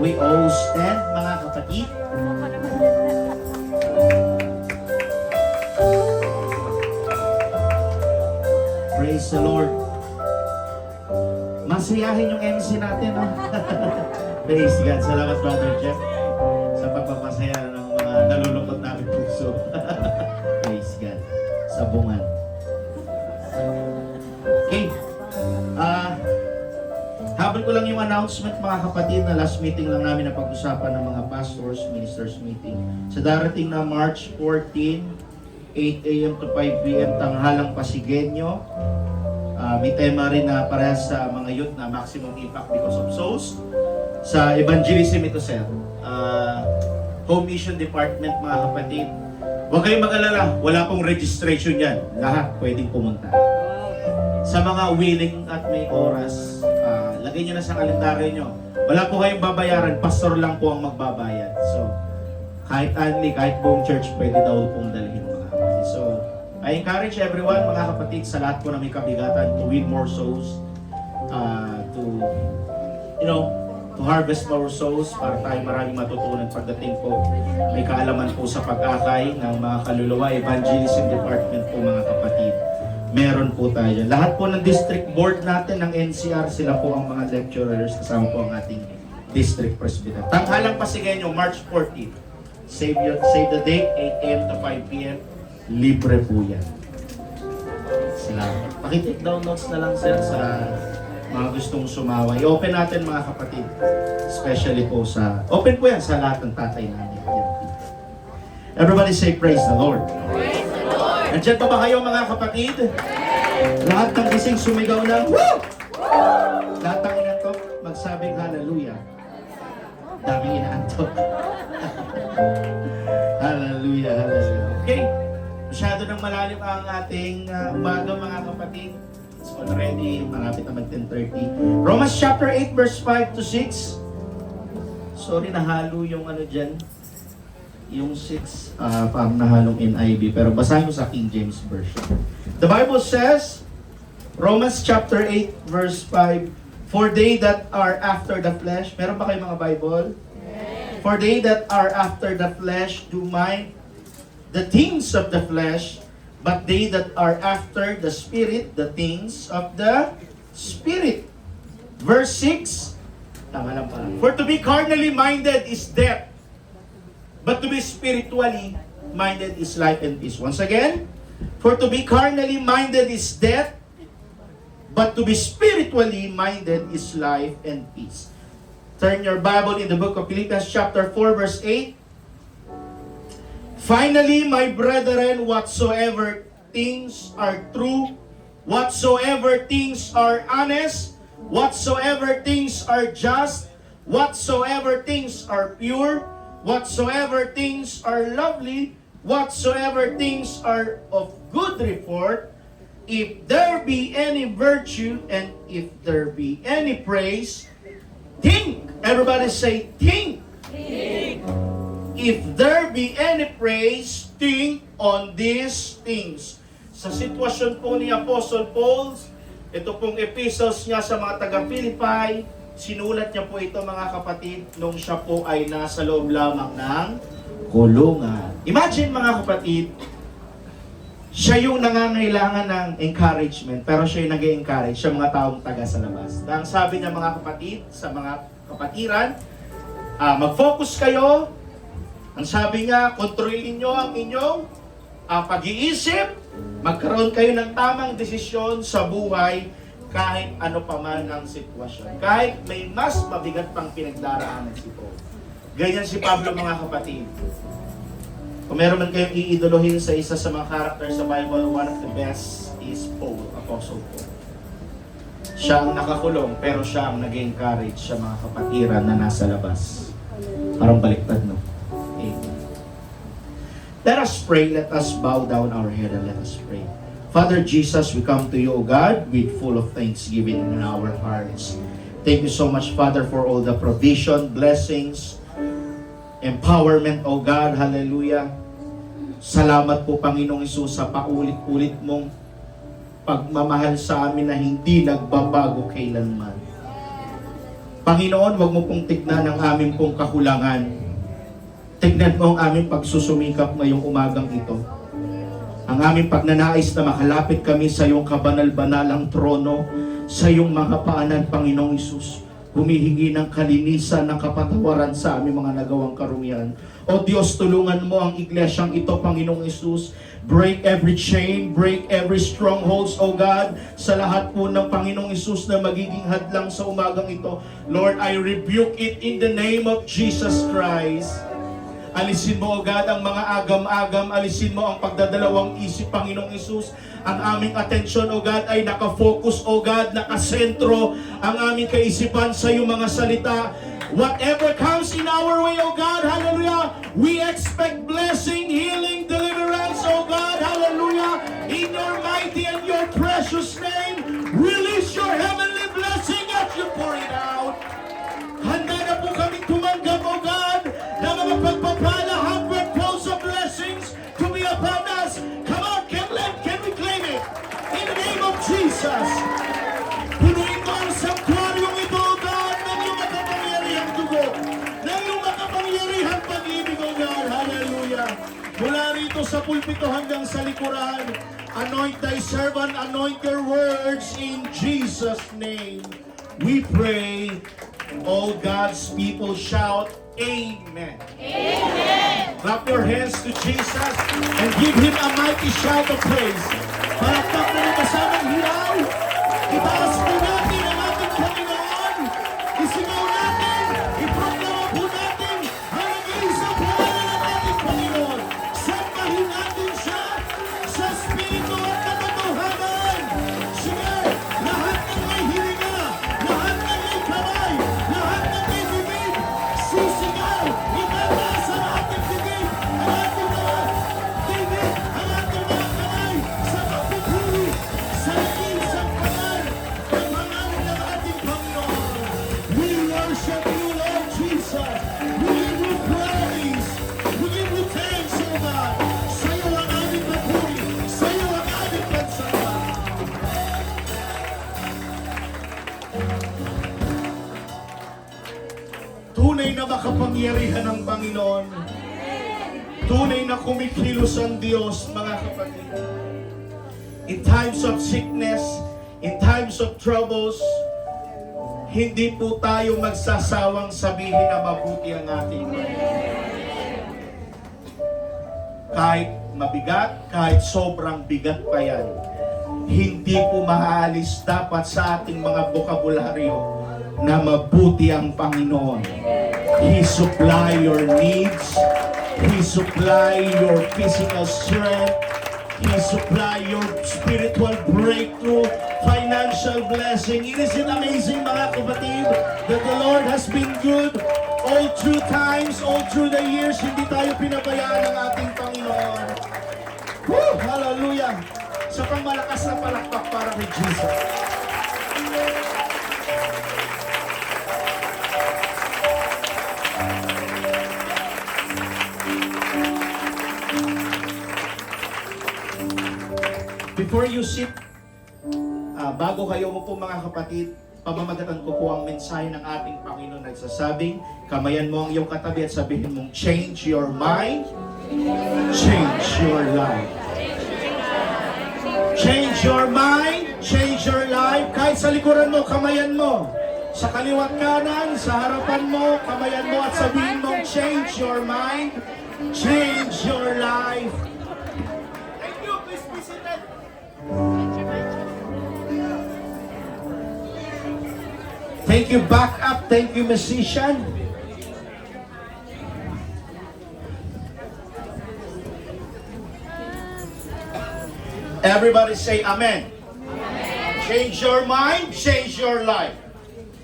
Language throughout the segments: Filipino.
we all stand, mga kapatid. Praise the Lord. Masayahin yung MC natin, no? Praise God. Salamat, Brother Jeff, sa pagpapasaya ng mga nalulungkot namin puso. Praise God. Sabungan. Okay. Habol ko lang yung announcement, mga kapatid, na last meeting lang namin na pag-usapan ng mga pastors, ministers meeting. Sa darating na March 14, 8 a.m. to 5 p.m. tanghalang Pasigueño. May tema rin na parehas sa mga youth na maximum impact because of souls. Sa evangelism ito, sir. Home Mission Department, mga kapatid. Huwag kayong mag-alala, wala pong registration yan. Lahat pwedeng pumunta. Sa mga willing at may oras, lagay nyo na sa kalendaryo nyo. Wala po kayong babayaran, pastor lang po ang magbabayad. So, kahit only, kahit buong church, pwede daw pong dalhin, mga kapatid. So, I encourage everyone, mga kapatid, sa lahat po na may kabigatan, to win more souls, to harvest more souls, para tayo maraming matutunan pagdating po. May kaalaman po sa pag-akay ng mga kaluluwa, evangelism department po, mga kapatid. Meron po tayo. Lahat po ng district board natin ng NCR, sila po ang mga lecturers, kasama po ang ating district presbyter. Tanghalang Pasigueño, March 14. Save the date, 8 a.m. to 5 p.m. Libre po yan. Salamat. Pakitake down notes na lang, sir, sa mga gustong sumawa. I-open natin, mga kapatid. Especially po sa... Open po yan sa lahat ng tatay namin. Everybody say, praise the Lord. Praise the Lord. Nandiyan pa ba kayo, mga kapatid? Lahat ng gising sumigaw ng woo! Lahat ng inantok, magsabing hallelujah. Daming inaantok. Hallelujah, hallelujah. Okay. Masyado nang malalim ang ating umaga, mga kapatid. It's already malapit na mag 10:30. Romans chapter 8 verse 5 to 6. Sorry, nahalo yung ano dyan. Yung 6 parang nahalong NIV. Pero basahin mo sa King James Version. The Bible says, Romans chapter 8 verse 5, for they that are after the flesh. Meron ba kayo mga Bible? Yes. For they that are after the flesh do mind the things of the flesh, but they that are after the Spirit, the things of the Spirit. Verse 6, tama lang pala. For to be carnally minded is death, but to be spiritually minded is life and peace. Once again, for to be carnally minded is death, but to be spiritually minded is life and peace. Turn your Bible in the book of Philippians chapter 4 verse 8. Finally, my brethren, whatsoever things are true, whatsoever things are honest, whatsoever things are just, whatsoever things are pure, whatsoever things are lovely, whatsoever things are of good report, if there be any virtue and if there be any praise, think. Everybody say, think. Think. If there be any praise, think on these things. Sa sitwasyon po ni Apostle Paul, ito pong epistles niya sa mga taga-Philippi, sinulat niya po ito, mga kapatid, nung siya po ay nasa loob lamang ng kulungan. Imagine, mga kapatid, siya yung nangangailangan ng encouragement, pero siya yung nag-encourage sa mga taong taga sa labas. Ang sabi niya, mga kapatid, sa mga kapatiran, mag-focus kayo. Ang sabi niya, kontrolin nyo ang inyong pag-iisip, magkaroon kayo ng tamang desisyon sa buhay kahit ano pa man ang sitwasyon. Kahit may mas mabigat pang pinagdaraanan si Paul. Ganyan si Pablo, mga kapatid. Kung meron man kayong iidolohin sa isa sa mga character sa Bible, one of the best is Paul, Apostle Paul. Siya ang nakakulong, pero siya ang nag-encourage sa mga kapatiran na nasa labas. Parang baliktad, no? Let us pray. Let us bow down our head and let us pray. Father Jesus, we come to you, O God, with full of thanksgiving in our hearts. Thank you so much, Father, for all the provision, blessings, empowerment, O God. Hallelujah. Salamat po, Panginoong Hesus, sa paulit-ulit mong pagmamahal sa amin na hindi nagbabago kailanman. Panginoon, wag mo pong tignan ang aming pong kakulangan. Tignan mo ang aming pagsusumikap ngayong umagang ito. Ang aming pagnanais na makalapit kami sa iyong kabanal-banalang trono, sa iyong mga paanan, Panginoong Isus. Humihingi ng kalinisan, ng kapatawaran sa aming mga nagawang karumihan. O Diyos, tulungan mo ang iglesyang ito, Panginoong Isus. Break every chain, break every strongholds, O God, sa lahat po ng Panginoong Isus na magiging hadlang sa umagang ito. Lord, I rebuke it in the name of Jesus Christ. Alisin mo, O God, ang mga agam-agam. Alisin mo ang pagdadalawang isip, Panginoong Isus. Ang aming atensyon, O God, ay nakafocus, O God, nakasentro ang aming kaisipan sa iyong mga salita. Whatever comes in our way, O God, hallelujah, we expect blessing, healing, deliverance, O God, hallelujah, in your mighty and your precious name. Release your heavenly blessing as you pour it out. Handa na po kami tumanggap, O God, na mga pagpapala, 100 of blessings to be upon us. Come on, can we claim it? In the name of Jesus. Punuin mo ang sanktuaryong ito, O God, ng iyong makapangyarihang dugo, ng iyong makapangyarihang pag-ibig, O God. Hallelujah. Mula rito sa pulpito hanggang sa likuran, anoint thy servant, anoint your words in Jesus' name. We pray. All God's people shout, Amen. Amen. Clap your hands to Jesus and give Him a mighty shout of praise. Palakpak na ng kasamang hilaw. Itaas po natin ang ating Panginoon. Isigaw natin. Iproklama po natin ang nag-iisang pangalan ng ating Panginoon. Sambahin natin siya sa Espiritu at katotohanan. Sige, lahat ng may hilinga, lahat ng may kamay, lahat ng may bibig, sisigaw, itataas ang ating bibig, ang ating mga bibig, ang ating mga kamay, sa pagpupuri, sa isang pangal, ang pangalan ng ating Panginoon. We worship you, Lord Jesus. We give you praise. We give you thanks, O God. Sa iyo ang aming papuri, sa iyo ang aming pagsamba. Tunay na makapangyarihan ng Panginoon. Tunay na kumikilos ang Diyos, mga kapatid. In times of sickness, in times of troubles, hindi po tayo magsasawang sabihin na mabuti ang ating Panginoon. Kahit mabigat, kahit sobrang bigat pa yan, hindi po maaalis dapat sa ating mga bokabularyo na mabuti ang Panginoon. He supply your needs. He supply your physical strength. He supply your spiritual breakthrough, financial blessing. Isn't it amazing, mga kapatid, that the Lord has been good all through times, all through the years. Hindi tayo pinabayaan ng ating Panginoon. Woo! Hallelujah! Sa pangmalakas na palakpak para kay Jesus. Before you sit, bago kayo mo po mga kapatid, pamamagatan ko po ang mensahe ng ating Panginoon nagsasabing, kamayan mo ang iyong katabi at sabihin mong, change your mind, change your life. Change your mind, change your life. Kahit sa likuran mo, kamayan mo. Sa kaliwat kanan, sa harapan mo, kamayan mo at sabihin mong, change your mind, change your life. Thank you, please be seated. Thank you, back up. Thank you, musician. Everybody say amen. Amen. Change your mind, change your life.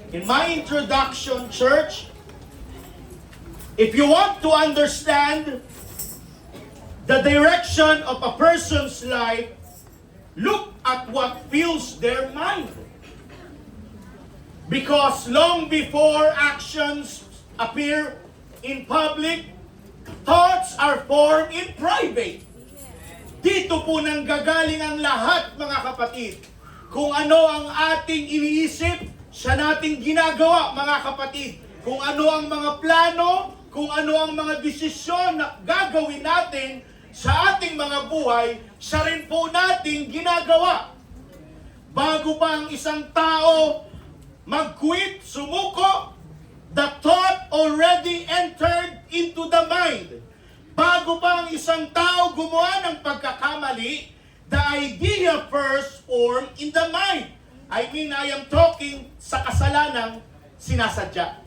In my introduction, church, if you want to understand the direction of a person's life, look at what fills their mind. Because long before actions appear in public, thoughts are formed in private. Dito po nang gagaling ang lahat, mga kapatid. Kung ano ang ating iniisip, sa nating ginagawa, mga kapatid. Kung ano ang mga plano, kung ano ang mga desisyon na gagawin natin sa ating mga buhay, siya rin po nating ginagawa. Bago pa ang isang tao mag-quit, sumuko, the thought already entered into the mind. Bago pa ang isang tao gumawa ng pagkakamali, the idea first formed in the mind. I am talking sa kasalanang sinasadya.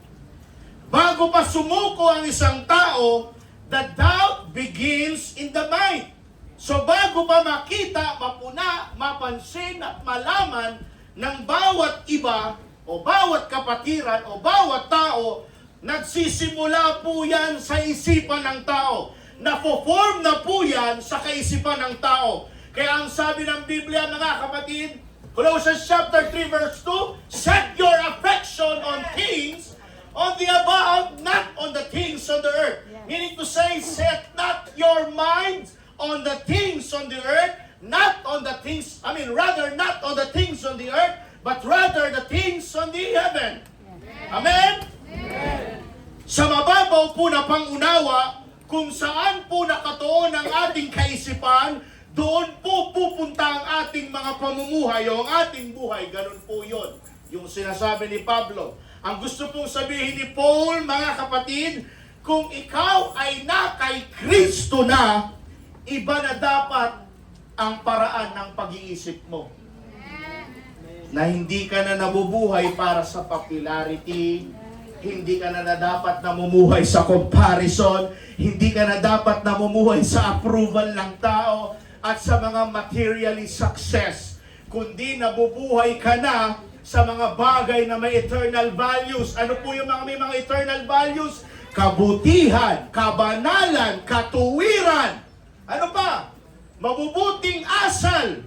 Bago pa sumuko ang isang tao, the doubt begins in the mind. So bago pa makita, mapuna, mapansin at malaman ng bawat iba o bawat kapatiran o bawat tao, nagsisimula po yan sa isipan ng tao. Napo-form na po yan sa kaisipan ng tao. Kaya ang sabi ng Biblia, mga kapatid, Colossians chapter 3 verse 2, set your affection on things on the above, not on the things on the earth. Meaning to say, set not your mind on the things on the earth, not on the things, rather not on the things on the earth, but rather the things on the heaven. Amen? Sa mababaw po na pangunawa, kung saan po nakatuon ang ating kaisipan, doon po pupunta ang ating mga pamumuhay o ang ating buhay. Ganun po yun. Yung sinasabi ni Pablo. Ang gusto pong sabihin ni Paul, mga kapatid, kung ikaw ay na kay Kristo na, iba na dapat ang paraan ng pag-iisip mo. Na hindi ka na nabubuhay para sa popularity, hindi ka na dapat namumuhay sa comparison, hindi ka na dapat namumuhay sa approval ng tao at sa mga materially success, kundi nabubuhay ka na sa mga bagay na may eternal values. Ano po yung may mga eternal values? Kabutihan, kabanalan, katuwiran. Ano pa? Mabubuting asal,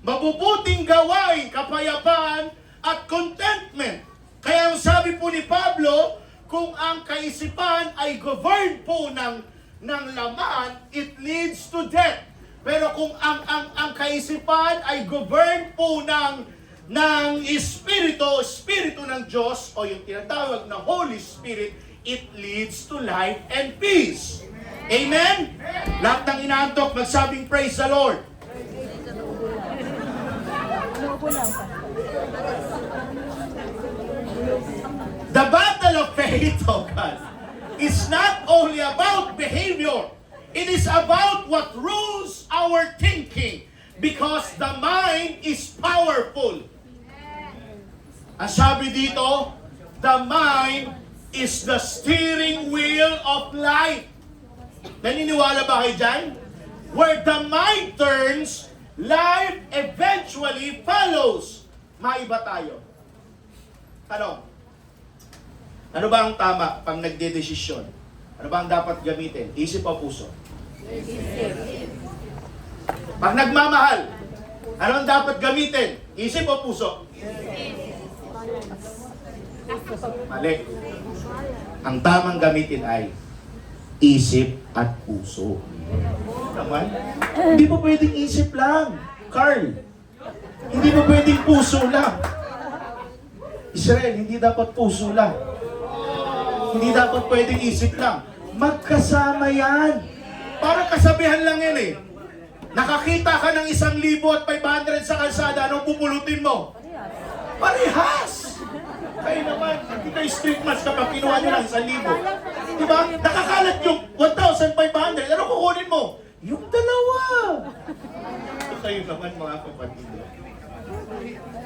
mabubuting gawain, kapayapaan, at contentment. Kaya ang sabi po ni Pablo, kung ang kaisipan ay governed po ng laman, it leads to death. Pero kung ang kaisipan ay governed po ng Espiritu ng Diyos, o yung tinatawag na Holy Spirit, it leads to life and peace. Amen? Lahat ng inaantok, magsabing praise the Lord. The battle of faith, oh God, is not only about behavior. It is about what rules our thinking, because the mind is powerful. Ang sabi dito, the mind is the steering wheel of life. Naniniwala ba kayo dyan? Where the mind turns, life eventually follows. Maiba tayo. Ano ba ang tama pag nagdedesisyon? Ano ba ang dapat gamitin? Isip o puso? Isip. Pag nagmamahal, ano ang dapat gamitin? Isip o puso? Mali. Ang tamang gamitin ay isip at puso. Naman? Hindi po pwedeng isip lang, Carl. Hindi po pwedeng puso lang. Israel, hindi dapat puso lang. Hindi dapat pwedeng isip lang. Magkasama yan. Parang kasabihan lang yan eh. Nakakita ka ng 1,500 sa kalsada, anong pupulutin mo? Parehas! Kayo naman, hindi kayo street match kapag kinuha nyo lang 1,000. Diba? Nakakalat yung 1,500. Ano kukunin mo? Yung dalawa. Kayo naman mga kapatid.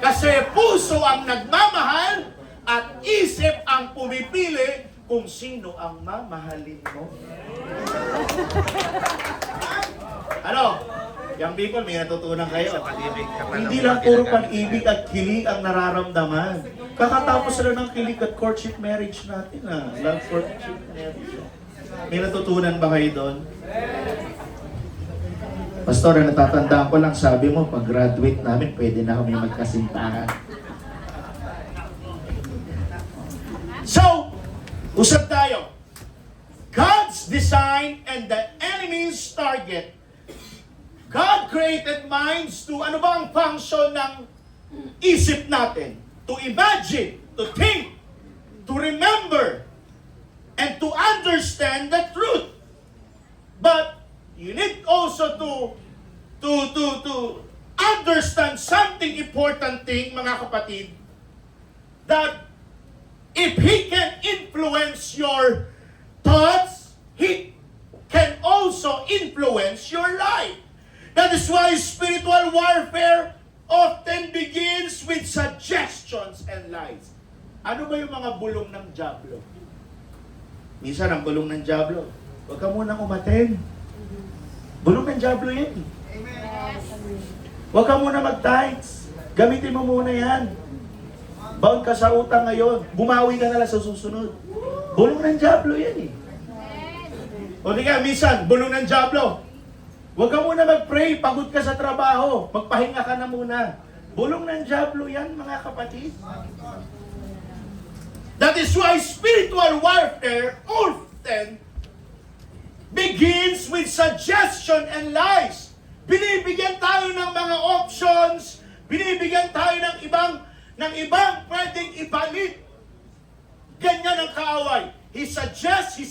Kasi puso ang nagmamahal at isip ang pumipili kung sino ang mamahalin mo. Ano? Yang people, may natutunan kayo. Hindi lang puro pag-ibig at kilig ang nararamdaman. Kakatapos na ng kilig at courtship marriage natin. Love courtship marriage. May natutunan ba kayo doon? Pastor, natatandaan ko lang, sabi mo, pag graduate namin, pwede na kami magkasintahan. So, usap tayo. God's design and the enemy's target. God created minds to, ano ba ang function ng isip natin? to imagine, to think, to remember, and to understand the truth. But you need also to understand something important thing, mga kapatid, that if He can influence your thoughts, He can also influence your life. That is why spiritual warfare often begins with suggestions and lies. Ano ba yung mga bulong ng dyablo? Minsan ang bulong ng dyablo, huwag ka munang umaten. Bulong ng dyablo yan. Huwag ka muna mag-tithes. Gamitin mo muna yan. Bound ka sa utang ngayon. Bumawi ka na lang sa susunod. Bulong ng dyablo yan eh. O di ka, minsan, bulong ng dyablo. Huwag ka muna mag-pray, pagod ka sa trabaho, magpahinga ka na muna. Bulong ng dyablo yan, mga kapatid. That is why spiritual warfare often begins with suggestion and lies. Binibigyan tayo ng mga options, binibigyan tayo ng ibang pwedeng ipalit. Ganyan ang kaaway. He suggests,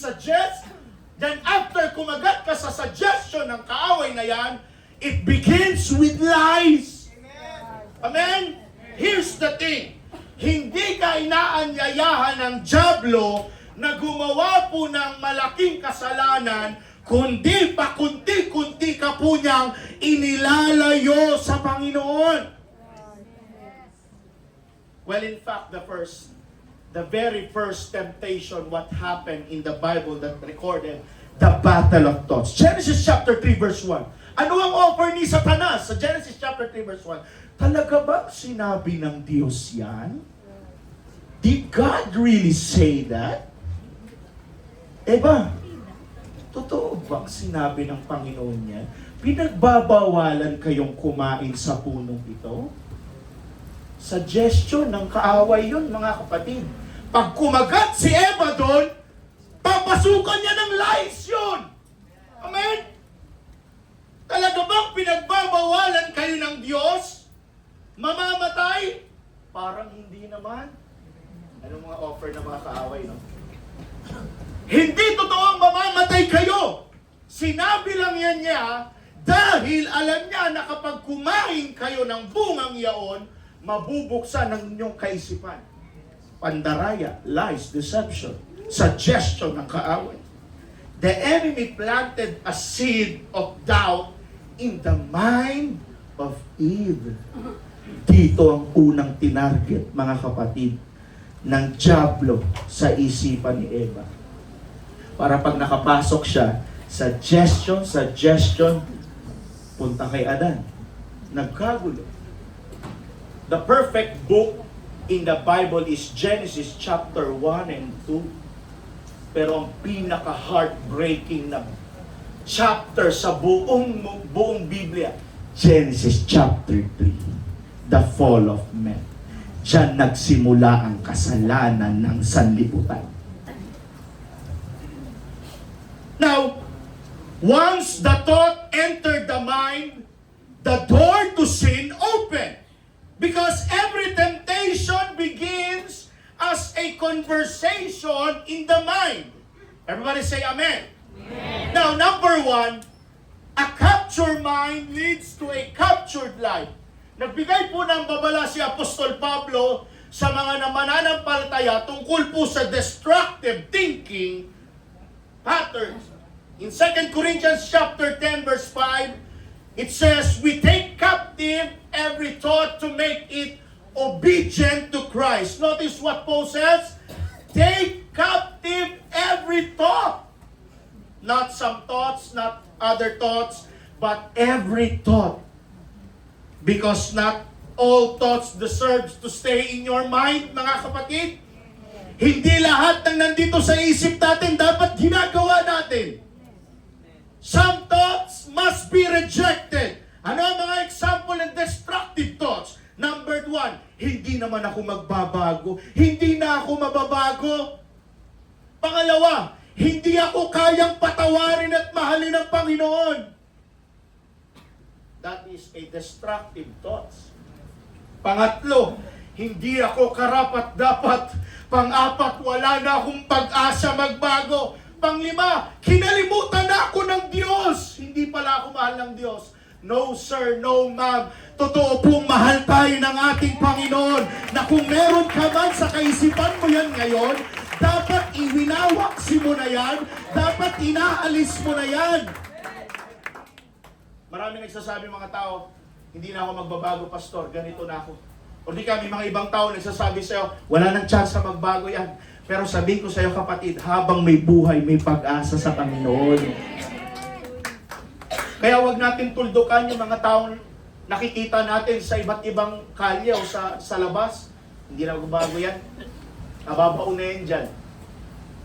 then after kumagat ka sa suggestion ng kaaway na yan, it begins with lies. Amen? Here's the thing. Hindi ka inaanyayahan ng dyablo na gumawa po ng malaking kasalanan, kundi pakunti-kunti ka po niyang inilalayo sa Panginoon. Well, in fact, the very first temptation, what happened in the Bible that recorded the battle of thoughts. Genesis chapter 3 verse 1. Ano ang offer ni Satanas sa Genesis chapter 3 verse 1? Talaga ba sinabi ng Diyos yan? Did God really say that? Totoo ba sinabi ng Panginoon yan? Pinagbabawalan kayong kumain sa punong ito? Suggestion ng kaaway yun, mga kapatid. Pag kumagat si Eva doon, papasukan niya ng lies yun. Amen? Talaga bang pinagbabawalan kayo ng Diyos? Mamamatay? Parang hindi naman. Anong mga offer ng mga kaaway, no? Hindi totoong mamamatay kayo. Sinabi lang yan niya dahil alam niya na kapag kumain kayo ng bungang yaon, mabubuksan ng inyong kaisipan. Pandaraya, lies, deception, suggestion ng kaaway. The enemy planted a seed of doubt in the mind of Eve. Dito ang unang tinarget, mga kapatid, ng dyablo sa isipan ni Eva. Para pag nakapasok siya, suggestion, punta kay Adan. Nagkagulo. The perfect book in the Bible is Genesis chapter 1 and 2. Pero ang pinaka-heartbreaking na chapter sa buong Biblia, Genesis chapter 3, the fall of man. Diyan nagsimula ang kasalanan ng sanlibutan. Now, once the thought entered the mind, the door to sin opened. Because every temptation begins as a conversation in the mind. Everybody say amen. Amen. Now, number one, a captured mind leads to a captured life. Nagbigay po ng babala si Apostol Pablo sa mga mananampalataya tungkol po sa destructive thinking patterns. In 2 Corinthians chapter 10 verse 5, it says, we take captive every thought to make it obedient to Christ. Notice what Paul says. Take captive every thought. Not some thoughts, not other thoughts, but every thought. Because not all thoughts deserves to stay in your mind, mga kapatid. Hindi lahat ng nandito sa isip natin dapat ginagawa natin. Some thoughts must be rejected. Ano ang mga example ng destructive thoughts? Number one, hindi naman ako magbabago. Hindi na ako mababago. Pangalawa, hindi ako kayang patawarin at mahalin ng Panginoon. That is a destructive thoughts. Pangatlo, Hindi ako karapat-dapat. Pang-apat, wala na akong pag-asa magbago. Pang-lima, kinalimutan na ako ng Diyos. Hindi pala ako mahal ng Diyos. No sir, no ma'am. Totoo pong mahal tayo ng ating Panginoon na kung meron ka man sa kaisipan mo yan ngayon, dapat iwinawaksi mo na yan, dapat inaalis mo na yan. Marami nagsasabi mga tao, hindi na ako magbabago, pastor, ganito na ako. O di kami, mga ibang tao nagsasabi sa'yo, wala nang chance na magbago yan. Pero sabihin ko sa'yo kapatid, habang may buhay, may pag-asa sa Panginoon. Kaya wag natin tuldukan yung mga taong nakikita natin sa iba't ibang kalye o sa labas. Hindi na magbabago yan. Nababaon na yan dyan.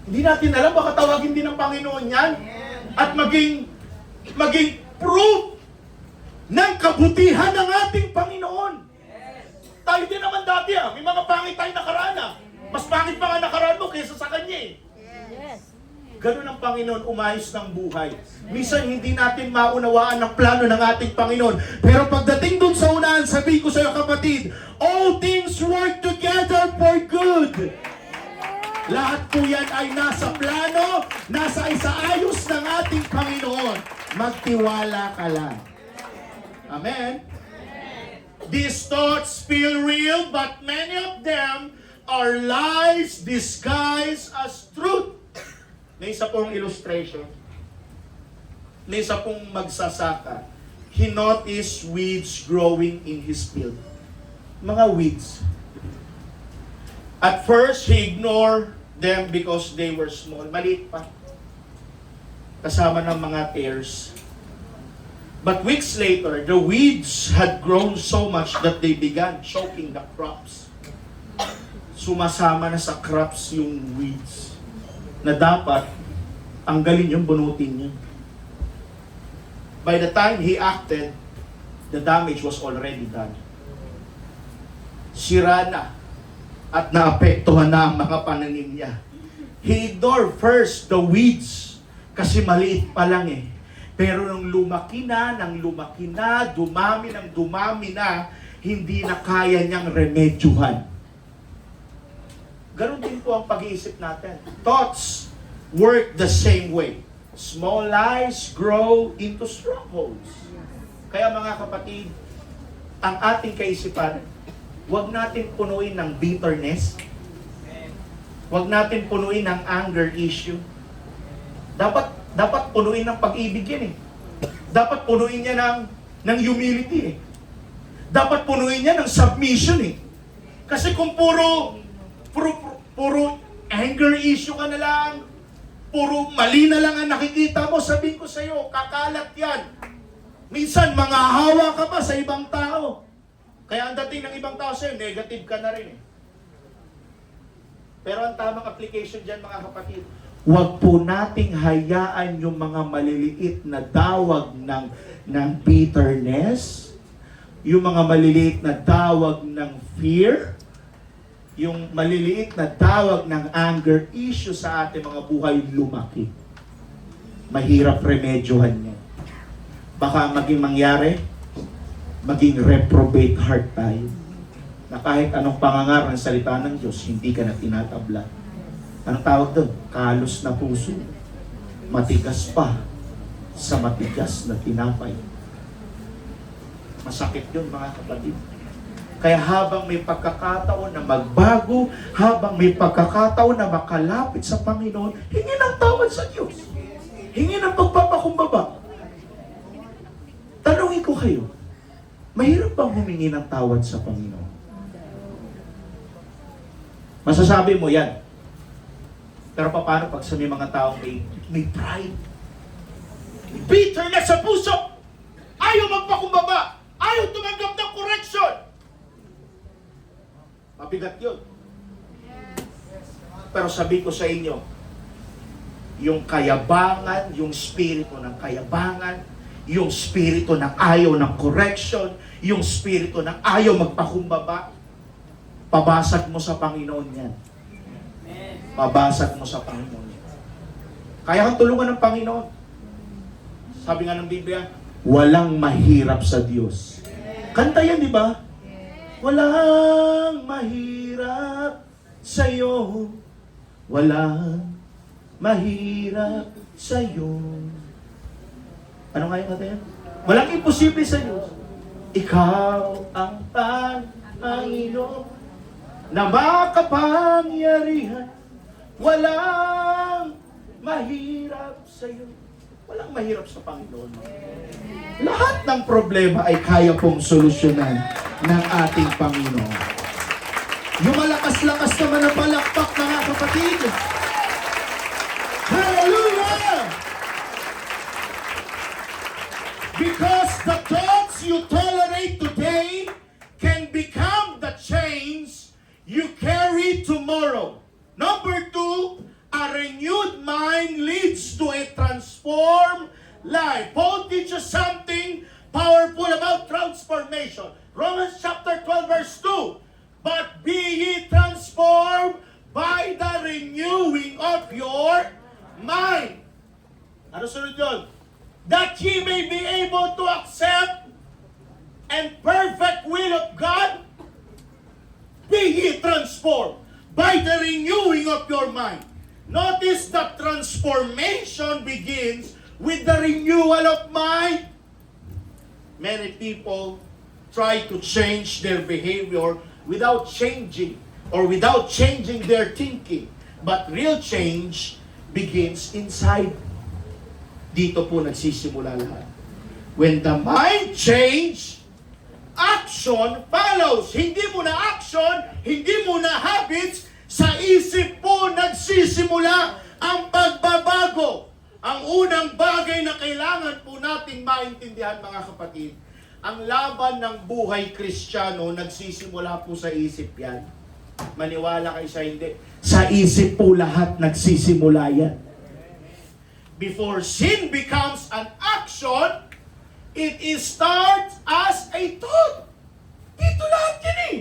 Hindi natin alam, baka tawagin din ng Panginoon yan. At maging proof ng kabutihan ng ating Panginoon. Tayo din naman dati may mga pangit tayo nakaraan Mas pangit pa nga nakaraan mo kaysa sa kanya Ganun ang Panginoon umayos ng buhay. Minsan hindi natin maunawaan ang plano ng ating Panginoon. Pero pagdating dun sa unahan, sabihin ko sa iyo kapatid, all things work together for good. Lahat po yan ay nasa plano, nasa isaayos ng ating Panginoon. Magtiwala ka lang. Amen? These thoughts feel real, but many of them are lies disguised as truth. May isa pong illustration. May isa pong magsasaka. He noticed weeds growing in his field. Mga weeds. At first, he ignored them because they were small. Maliit pa. Kasama ng mga tares. But weeks later, the weeds had grown so much that they began choking the crops. Sumasama na sa crops yung weeds. Na dapat, tanggalin yung bunutin niya. By the time he acted, the damage was already done. Sira na at naapektuhan na ang mga pananim niya. He ignored first the weeds kasi maliit pa lang Pero nung lumaki na, dumami na, hindi na kaya niyang remedyohan. Ganon din po ang pag-iisip natin. Thoughts work the same way. Small lies grow into strongholds. Kaya mga kapatid, ang ating kaisipan, huwag natin punuin ng bitterness. Huwag natin punuin ng anger issue. Dapat punuin ng pag-ibig yan Dapat punuin niya ng humility Dapat punuin niya ng submission Kasi kung puro anger issue ka na lang, puro mali na lang ang nakikita mo, sabihin ko sa iyo, kakalat yan. Minsan, manghahawa ka pa sa ibang tao. Kaya ang dating ng ibang tao sa'yo, negative ka na rin Pero ang tamang application dyan, mga kapatid, huwag po nating hayaan yung mga maliliit na dawag ng bitterness, yung mga maliliit na dawag ng fear, yung maliliit na tawag ng anger issue sa ating mga buhay lumaki. Mahirap remedyohan niya. Baka maging mangyari, maging reprobate heart tayo. Na kahit anong pangangaral ng salita ng Diyos, hindi ka na tinatabla. Anong tawag doon? Kalos na puso. Matigas pa sa matigas na tinapay. Masakit yun, mga kapatid. Kaya habang may pagkakataon na magbago, habang may pagkakataon na makalapit sa Panginoon, hingi ng tawad sa Diyos. Hingi ng pagpapakumbaba. Tanungin ko kayo, mahirap bang humingi ng tawad sa Panginoon? Masasabi mo yan. Pero paano pag sa may mga taong may pride? Bitterness sa puso! Ayaw magpakumbaba! Ayaw tumanggap ng correction! Mabigat yun. Pero sabi ko sa inyo, yung kayabangan, yung spirito ng kayabangan, yung spirito ng ayaw ng correction, yung spirito ng ayaw magpakumbaba, pabasag mo sa Panginoon yan. Pabasag mo sa Panginoon. Kaya kang tulungan ng Panginoon. Sabi nga ng Biblia, walang mahirap sa Diyos. Kanta yan, di ba? Walang mahirap sa'yo. Walang mahirap sa'yo. Ano nga yung kata yan? Walang imposible sa Diyos. Ikaw ang Panginoon na makapangyarihan. Walang mahirap sa'yo. Walang mahirap sa Panginoon. Lahat ng problema ay kaya pong solusyonan ng ating Panginoon. Yung malakas-lakas naman na palakpak, mga kapatid. Hallelujah! Because the thoughts you tolerate today can become the chains you carry tomorrow. Number 2, a renewed mind leads to a transformed life. Paul teaches something powerful about transformation. Romans chapter 12 verse 2. But be ye transformed by the renewing of your mind. Ano sunod yun? That ye may be able to accept and perfect will of God. Be ye transformed by the renewing of your mind. Notice that transformation begins with the renewal of mind. Many people try to change their behavior without changing their thinking. But real change begins inside. Dito po nagsisimula lahat. When the mind change, action follows. Hindi mo na action, hindi mo na habits, sa isip po nagsisimula ang pagbabago. Ang unang bagay na kailangan po nating maintindihan, mga kapatid, ang laban ng buhay Kristiyano nagsisimula po sa isip yan. Maniwala kayo sa hindi. Sa isip po lahat nagsisimula yan. Before sin becomes an action, it starts as a thought. Dito lahat yan eh.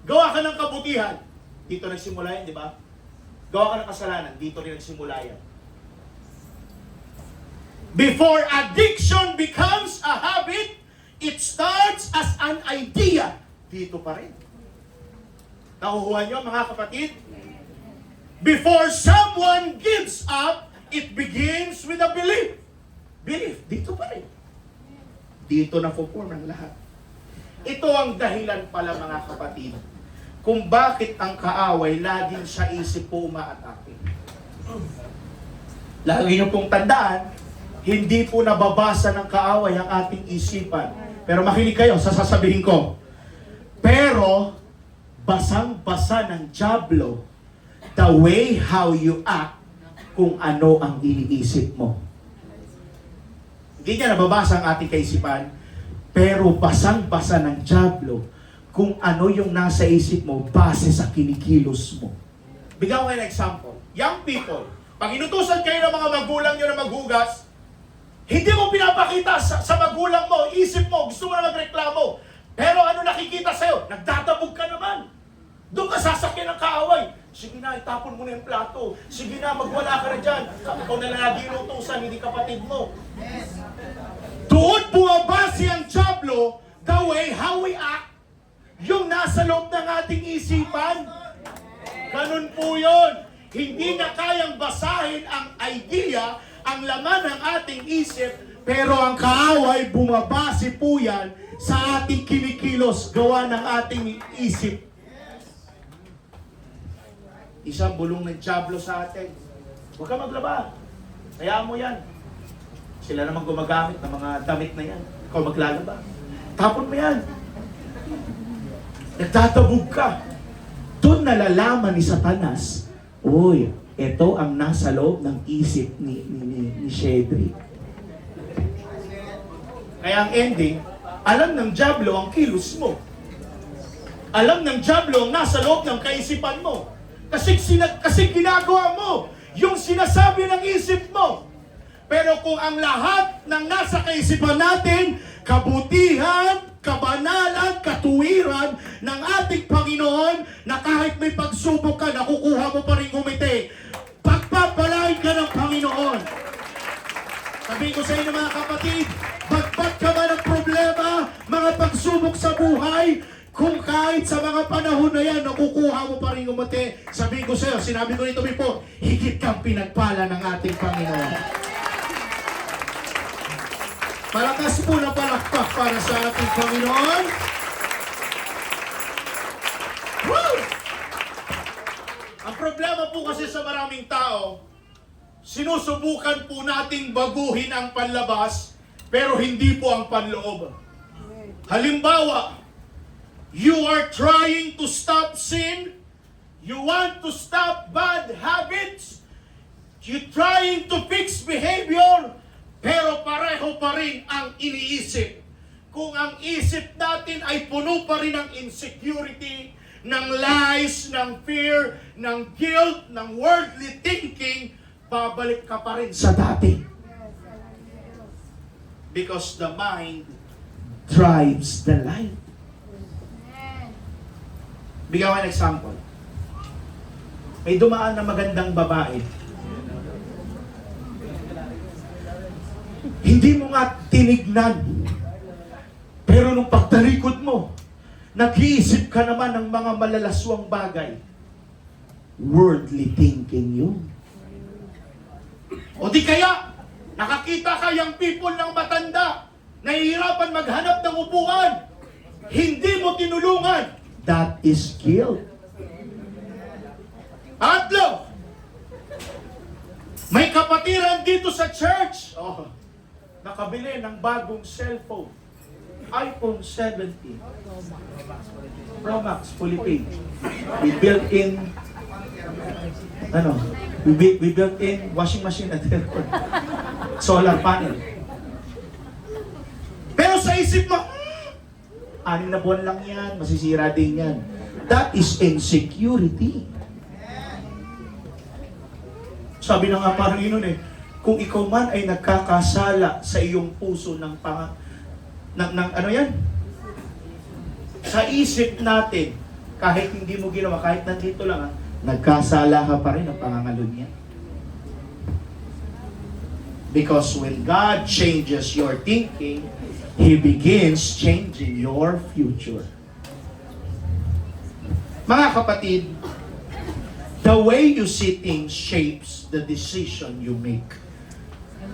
Gawa ka ng kabutihan. Dito nagsimula yan, di ba? Gawa ka ng kasalanan. Dito rin nagsimula yan. Before addiction becomes a habit, it starts as an idea. Dito pa rin. Nakukuha nyo, mga kapatid? Before someone gives up, it begins with a belief. Belief, dito pa rin. Dito na form ang lahat. Ito ang dahilan pala, mga kapatid, kung bakit ang kaaway laging sa isip po umaatake. Lagi nyo pong tandaan, hindi po nababasa ng kaaway ang ating isipan. Pero makinig kayo sa sasabihin ko. Pero, basang-basa ng dyablo the way how you act kung ano ang iniisip mo. Hindi niya nababasa ang ating kaisipan, pero basang-basa ng dyablo kung ano yung nasa isip mo base sa kinikilos mo. Bigyan ko kayo ng example. Young people, pag inutusan kayo ng mga magulang nyo na maghugas, hindi mo pinapakita sa magulang mo, isip mo, gusto mo na magreklamo. Pero ano nakikita sa'yo? Nagtatabog ka naman. Doon ka sasakyan ng kaaway. Sige na, itapon mo na yung plato. Sige na, magwala ka na dyan. Ikaw na lang naginutusan, hindi kapatid mo. Doon bumabase ang dyablo, the way how we act, yung nasa loob ng ating isipan. Ganun po yun. Hindi na kayang basahin ang idea, ang laman ng ating isip, pero ang kaaway, bumabase po yan sa ating kinikilos, gawa ng ating isip. Isang bulong ng dyablo sa atin. Huwag ka maglaba. Hayaan mo yan. Sila naman gumagamit ng mga damit na yan. Ikaw maglalaba. Tapon mo yan. Nagtatabog ka. Doon nalalaman ni Satanas, uy, ito ang nasa loob ng isip ni Shedrick. Kaya ang ending, alam ng dyablo ang kilos mo. Alam ng dyablo ang nasa loob ng kaisipan mo. Kasi ginagawa mo yung sinasabi ng isip mo. Pero kung ang lahat ng nasa kaisipan natin, kabutihan, kabanalan, katuwiran ng ating Panginoon, na kahit may pagsubok ka, nakukuha mo pa rin umiti. Pagpapalain ka ng Panginoon. Sabihin ko sa inyo, mga kapatid, bagbat ka ba ng problema, mga pagsubok pagsubok sa buhay, kung kahit sa mga panahon na yan, nakukuha mo pa rin umuti, sabihin ko sa'yo, sinabi ko nito before, higit kang pinagpala ng ating Panginoon. Malakas po na palakpak para sa ating Panginoon. Woo! Ang problema po kasi sa maraming tao, sinusubukan po nating baguhin ang panlabas, pero hindi po ang panloob. Halimbawa, you are trying to stop sin, you want to stop bad habits, you're trying to fix behavior, pero pareho pa rin ang iniisip. Kung ang isip natin ay puno pa rin ng insecurity, ng lies, ng fear, ng guilt, ng worldly thinking, babalik ka pa rin sa dati. Because the mind drives the life. Bigyan ko ng example. May dumaan na magandang babae. Hindi mo nga tinignan. Pero nung pagtalikod mo, nag-iisip ka naman ng mga malalaswang bagay. Worldly thinking yun. O di kaya, nakakita ka yung people ng matanda, nahihirapan maghanap ng upuan, hindi mo tinulungan. That is guilt. Atlo, may kapatiran dito sa church. Nakabili ng bagong cellphone. iPhone 17. Pro Max, fully paid. We built in, we built in washing machine at aircon. Solar panel. Pero sa isip mo, 6 na buwan lang yan, masisira din yan. That is insecurity. Sabi na nga parang yun kung ikaw man ay nagkakasala sa iyong puso ng ano yan? Sa isip natin, kahit hindi mo ginawa, kahit nandito lang, nagkasala ka pa rin ang pangangalunya. Because when God changes your thinking, He begins changing your future. Mga kapatid, the way you see things shapes the decision you make.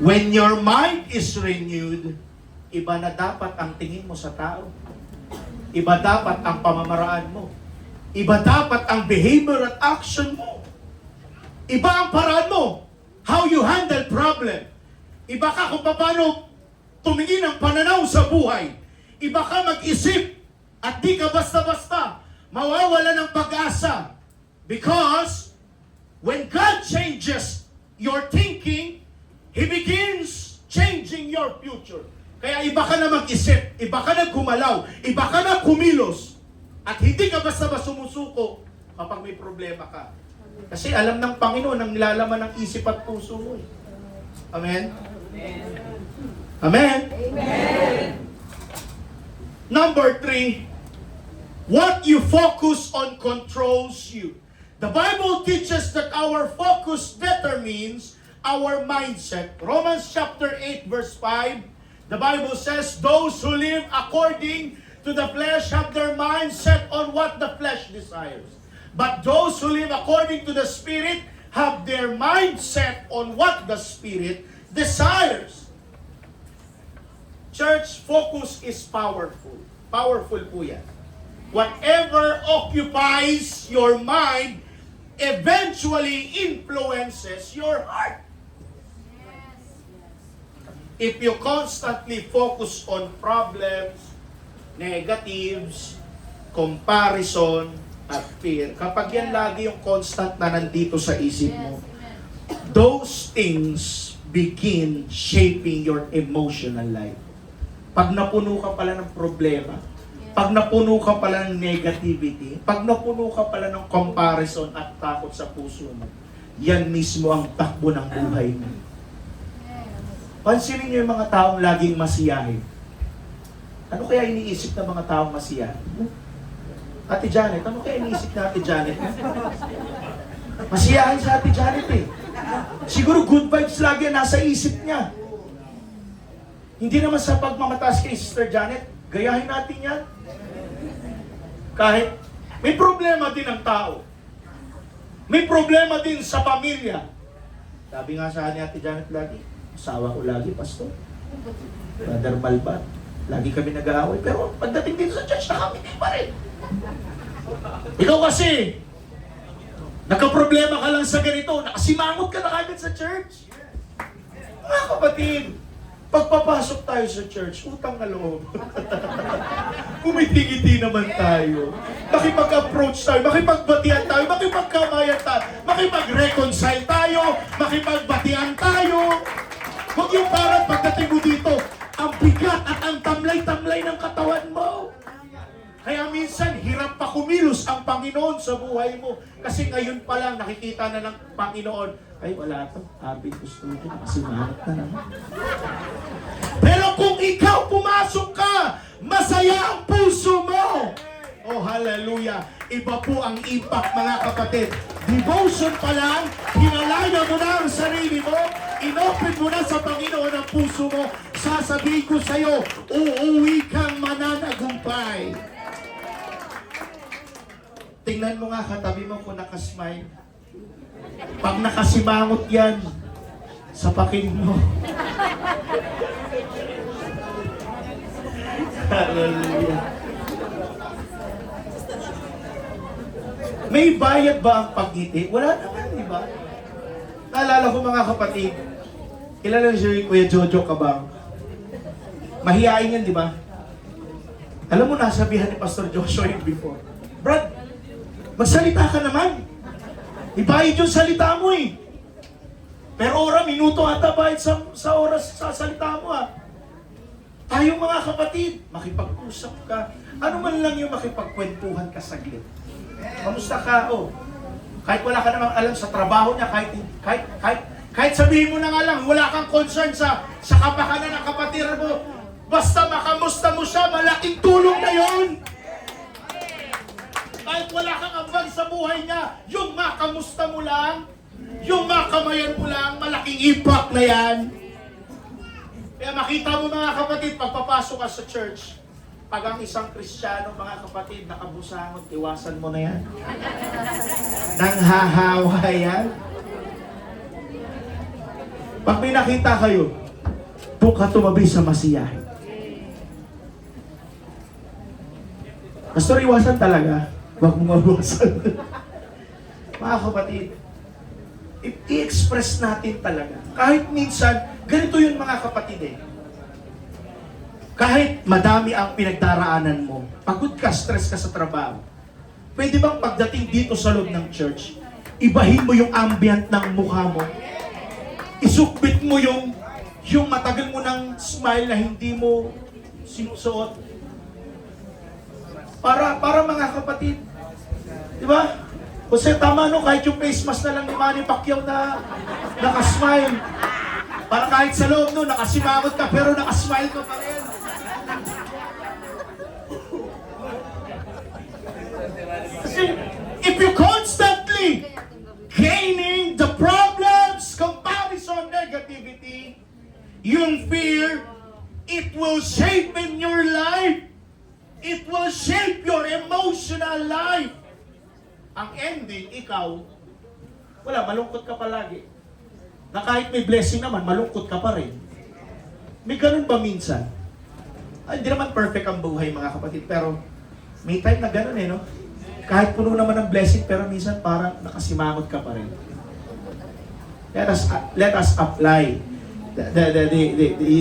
When your mind is renewed, iba na dapat ang tingin mo sa tao. Iba dapat ang pamamaraan mo. Iba dapat ang behavior at action mo. Iba ang paraan mo. How you handle problem. Iba ka kung paano tumingin ang pananaw sa buhay. Iba ka mag-isip at di ka basta-basta mawawala ng pag-asa. Because when God changes your thinking, He begins changing your future. Kaya iba ka na mag-isip, iba ka na gumalaw, iba ka na kumilos, at hindi ka basta-basta sumusuko kapag may problema ka. Kasi alam ng Panginoon ang nilalaman ng isip at puso mo. Amen? Amen? Amen? Number 3, what you focus on controls you. The Bible teaches that our focus determines our mindset. Romans chapter 8 verse 5, the Bible says, those who live according to the flesh have their mind set on what the flesh desires. But those who live according to the Spirit have their mind set on what the Spirit desires. Church, focus is powerful. Powerful po yan. Whatever occupies your mind eventually influences your heart. If you constantly focus on problems, negatives, comparison, at fear, kapag yan lagi yung constant na nandito sa isip mo, those things begin shaping your emotional life. Pag napuno ka pala ng problema, pag napuno ka pala ng negativity, pag napuno ka pala ng comparison at takot sa puso mo, yan mismo ang takbo ng buhay mo. Pansinin niyo yung mga taong laging masiyahin. Ano kaya iniisip ng mga taong masiyahin? Ate Janet, ano kaya iniisip na Ate Janet? Masiyahin sa Ate Janet eh. Siguro good vibes lagi nasa isip niya. Hindi naman sa pagmamataas kay Sister Janet, Gayahin natin yan. Kahit may problema din ang tao. May problema din sa pamilya. Sabi nga sa ni Ate Janet lagi, asawa ko lagi, pastor. Brother Balbat. Lagi kami nag-aaway. Pero pagdating dito sa church, nakamitin pa rin. Ikaw kasi, nagka-problema ka lang sa ganito, nakasimangot ka na kagad sa church. Mga kapatid, pagpapasok tayo sa church, utang na loob. Kumiti-ngiti naman tayo. Makipag-approach tayo, makipagbatian tayo, makipagkamayan tayo, makipag-reconcile tayo, makipagbatian tayo. Huwag yung parang pagdating mo dito, ang bigat at ang tamlay-tamlay ng katawan mo. Kaya minsan, hirap pa kumilos ang Panginoon sa buhay mo. Kasi ngayon pa lang, nakikita na ng Panginoon, ay wala to, happy gusto nyo, nakasimangot na naman. Pero kung ikaw pumasok ka, masaya ang puso mo. Oh, hallelujah. Iba po ang impact, mga kapatid. Devotion pa lang, hinalaya mo na ang sarili mo, inopen mo na sa Panginoon ang puso mo, sasabihin ko sa'yo, uuwi kang mananagumpay. Tingnan mo nga katabi mo kung nakasmile. Pag nakasimangot yan, sapakin mo. Hallelujah. May bayad ba ang pagngiti? Wala naman, di ba? Naalala ko mga kapatid, kilala niyo si Kuya Jojo Kabang. Mahihain yan, di ba? Alam mo, nasabihan ni Pastor Joshua yun before. Brad, magsalita ka naman. Ibayad yung salita mo eh. Pero minuto ata bayad sa oras sa salita mo ah. Tayo mga kapatid, makipag-usap ka. Ano man lang yung makipagkwentuhan ka saglit. Kamusta ka? Oh. Kahit wala ka namang alam sa trabaho niya, kahit sabihin mo na nga lang, wala kang concern sa kapakanan ng kapatid mo, basta makamusta mo siya, malaking tulong na yun. Kahit wala kang ambag sa buhay niya, yung makamusta mo lang, yung makamayan mo lang, malaking impact na yan. Kaya makita mo mga kapatid, pagpapasok ka sa church, pag ang isang Kristiyano, mga kapatid, nakabusangot, iwasan mo na yan. Nanghahawa yan. Pag may nakita kayo, doon ka tumabi sa masiyahin. Pastor, iwasan talaga. Huwag mong mabuwasan. Mga kapatid, i-express natin talaga. Kahit minsan, ganito yun mga kapatid eh. Kahit madami ang pinagdaraanan mo, pagod ka, stress ka sa trabaho, pwede bang pagdating dito sa loob ng church, ibahin mo yung ambient ng mukha mo, isukbit mo yung matagal mo ng smile na hindi mo sinusuot. Para mga kapatid, di ba? Kasi tama no, kahit yung face mask na lang ni Manny Pacquiao na nakasmile. Para kahit sa loob no, nakasimangot ka pero nakasmile ka pa rin. Kasi if you constantly gaining the problems, comparison, negativity, yung fear, it will shape in your life. It will shape your emotional life. Ang ending, ikaw, wala, malungkot ka palagi. Na kahit may blessing naman, malungkot ka pa rin. May ganun ba minsan? Hindi naman perfect ang buhay mga kapatid, pero may time na ganun eh, no? Kahit puno naman ng blessing, pero minsan parang nakasimangot ka pa rin. Let us apply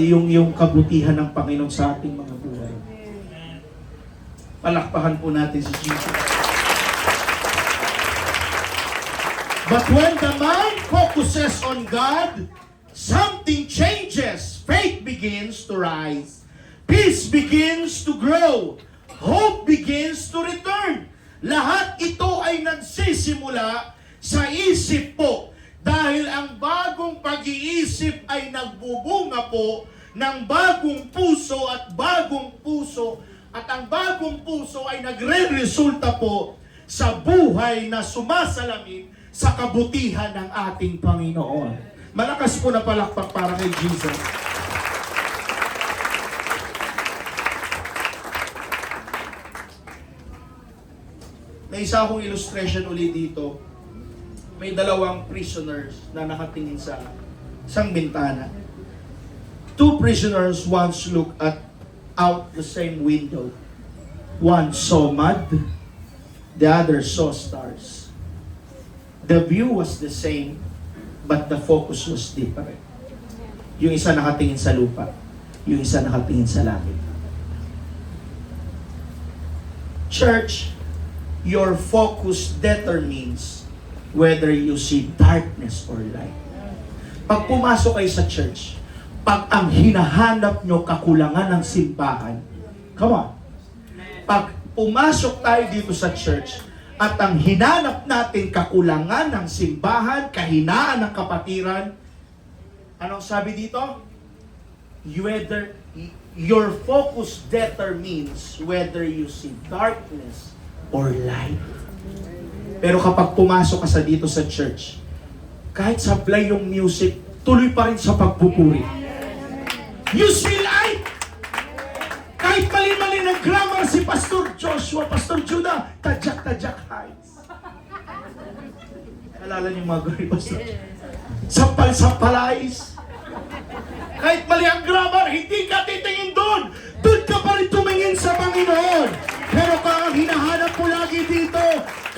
yung kabutihan ng Panginoon sa ating mga buhay. Palakpakan po natin si Jesus. But when the mind focuses on God, something changes. Faith begins to rise. Peace begins to grow. Hope begins to return. Lahat ito ay nagsisimula sa isip po. Dahil ang bagong pag-iisip ay nagbubunga po ng bagong puso at bagong puso. At ang bagong puso ay nagre-resulta po sa buhay na sumasalamin sa kabutihan ng ating Panginoon. Malakas po na palakpak para kay Jesus. May isa akong illustration uli dito. May dalawang prisoners na nakatingin sa isang bintana. Two prisoners once looked out the same window. One saw mud, the other saw stars. The view was the same, but the focus was different. Yung isa nakatingin sa lupa, yung isa nakatingin sa langit. Church, your focus determines whether you see darkness or light. Pag pumasok kayo sa church, pag ang hinahanap nyo kakulangan ng simbahan, come on. Pag pumasok tayo dito sa church, at ang hinanap natin kakulangan ng simbahan, kahinaan ng kapatiran, anong sabi dito? Whether your focus determines whether you see darkness or light. Pero kapag pumasok ka dito sa church, kahit sablay yung music, tuloy pa rin sa pagpupuri. You see light! Kahit mali-mali ng grammar si Pastor Joshua, Pastor Judah, tadyak-tadyak heights. Alala niyo mga gawin, Pastor? Sampal-sampalais. Kahit mali ang grammar, hindi ka titingin doon. Doon ka pa rin tumingin sa Panginoon. Pero kung ang hinahanap mo lagi dito,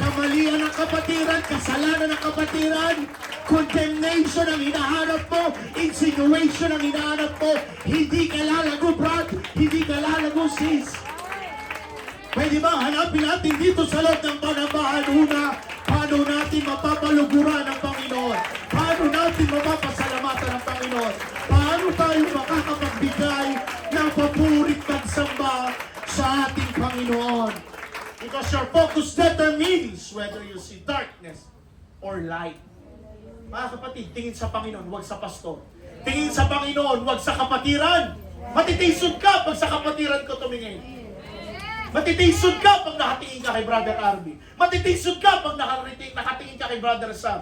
kamalian ng kapatiran, kasalanan ng kapatiran, condemnation ang hinahanap mo, insinuation ang hinahanap mo, hindi ka lalago, Brad, hindi ka lalago, sis. Pwede ba hanapin natin dito sa loob ng panambahan una, paano natin mapapaluguran ng Panginoon? Paano natin mapapasalamatan ng Panginoon? Paano tayo makakapagbigay ng papurit pagsamba sa ating Panginoon? Because your focus determines whether you see darkness or light. Mga kapatid, tingin sa Panginoon, huwag sa pastor. Tingin sa Panginoon, huwag sa kapatiran. Matitisod ka pag sa kapatiran ko tumingin. Matitisod ka pag nakatingin ka kay Brother Arby. Matitisod ka pag nakatingin ka kay Brother Sam.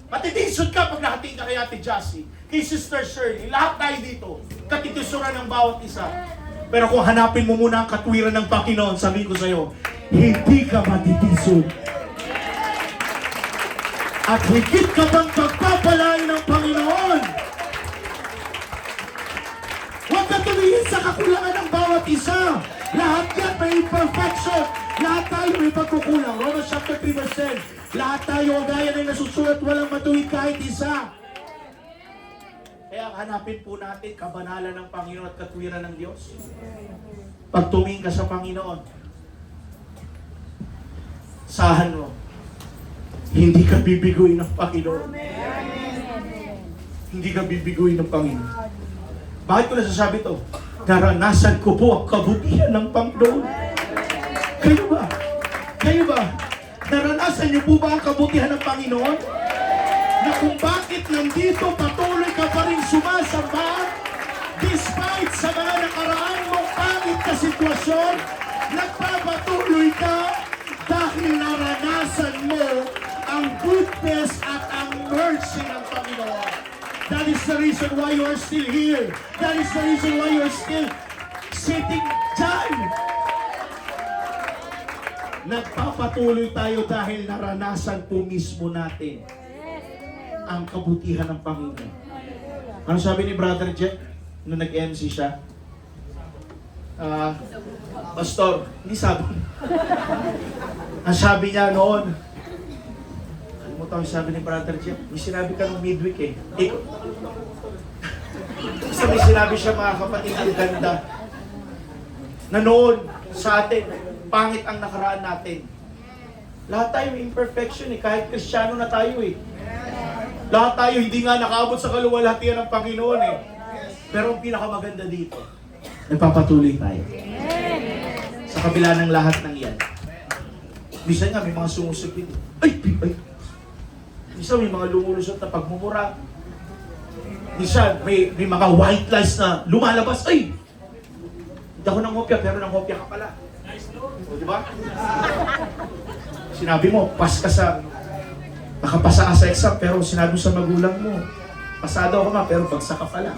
Matitisod ka pag nakatingin ka kay Ate Jassy, kay Sister Shirley. Lahat tayo dito, katitisuran ng bawat isa. Pero kung hanapin mo muna ang katwiran ng Panginoon, sabihin ko sa'yo, hindi ka matitisod. At higit ka bang pagpapalain ng Panginoon? Huwag ka tumingin sa kakulangan ng bawat isa. Lahat yan may imperfection. Lahat tayo may pagkukulang. Romans chapter 3 verse 10. Lahat tayo gaya ng nasusulat, walang matuwid kahit isa. Kaya hanapin po natin kabanalan ng Panginoon at katwiran ng Diyos. Pag tumingin ka sa Panginoon, sahan mo, hindi ka bibiguin ng Panginoon. Hindi ka bibiguin ng Panginoon. Bakit ko nasasabi ito? Naranasan ko po ang kabutihan ng Panginoon. Kayo ba? Kayo ba? Naranasan niyo po ba ang kabutihan ng Panginoon? Na kung bakit nandito patuloy ka pa rin sumasamba despite sa mga nakaraan mong pangit na sitwasyon, nagpapatuloy ka dahil naranasan mo ang goodness at ang mercy ng Panginoon. That is the reason why you are still here. That is the reason why you are still sitting dyan. Nagpapatuloy tayo dahil naranasan po mismo natin ang kabutihan ng Panginoon. Ano sabi ni Brother Jeff nung nag-MC siya? Pastor, hindi sabi. Ang sabi niya noon, mo sabi ni Brother Jeff, may sinabi ka nung midweek eh. Kasi may sinabi siya mga kapatid, ang ganda. Na noon sa atin, pangit ang nakaraan natin. Lahat tayo may imperfection eh, kahit Kristiyano na tayo eh. Lahat tayo hindi nga nakaabot sa kaluwalhatian ng Panginoon eh. Pero ang pinakamaganda dito, nagpapatuloy tayo. Sa kabila ng lahat ng yan. Minsan nga may mga sumusupit. Ay! Minsan may mga lumulusot na pagmumura. Minsan may mga white lies na lumalabas. Ay! Hindi ako nangopya, pero nangopya ka pala. O, diba? Sinabi mo, nakapasa ka sa exam, pero sinabi mo sa magulang mo, pasado ako nga, pero bagsak ka pala.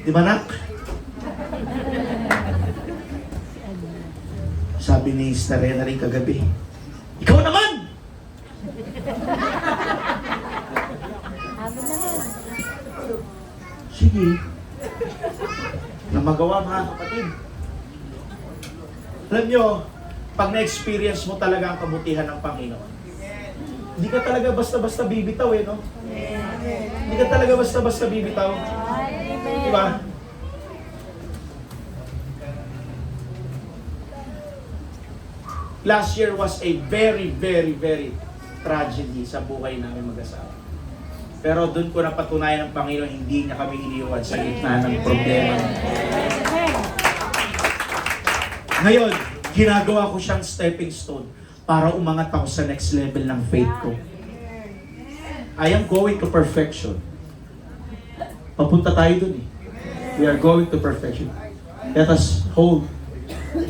Di ba, nak? Sabi ni Starena rin kagabi, ikaw naman! Sige. Na magawa mga kapatid. Alam nyo, pag na-experience mo talaga ang kabutihan ng Panginoon, hindi ka talaga basta-basta bibitaw no? Hindi ka talaga basta-basta bibitaw. Diba? Last year was a very, very, very tragedy sa buhay namin mag-asawa. Pero doon ko napatunayan ng Panginoon, hindi niya kami iniwan sa gitna ng problema. Ngayon, ginagawa ko siyang stepping stone para umangat ako sa next level ng faith ko. I am going to perfection. Papunta tayo dun eh. We are going to perfection. Let us hold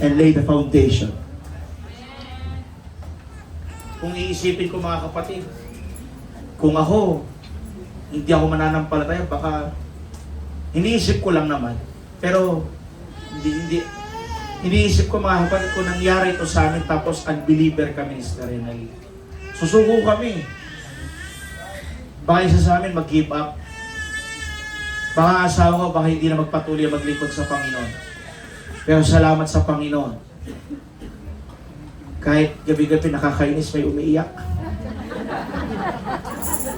and lay the foundation. Kung iisipin ko mga kapatid, kung ako, hindi ako mananampalataya, baka iniisip ko lang naman. Pero iniisip ko mga kapatid, kung nangyari ito sa amin tapos unbeliever kami ni Starena Lee. Susuko kami. Baka isa sa amin mag-give up. Baka asawa ko, baka hindi na magpatuloy maglingkod sa Panginoon. Pero salamat sa Panginoon. Kahit gabi-gabi nakakainis, may umiiyak.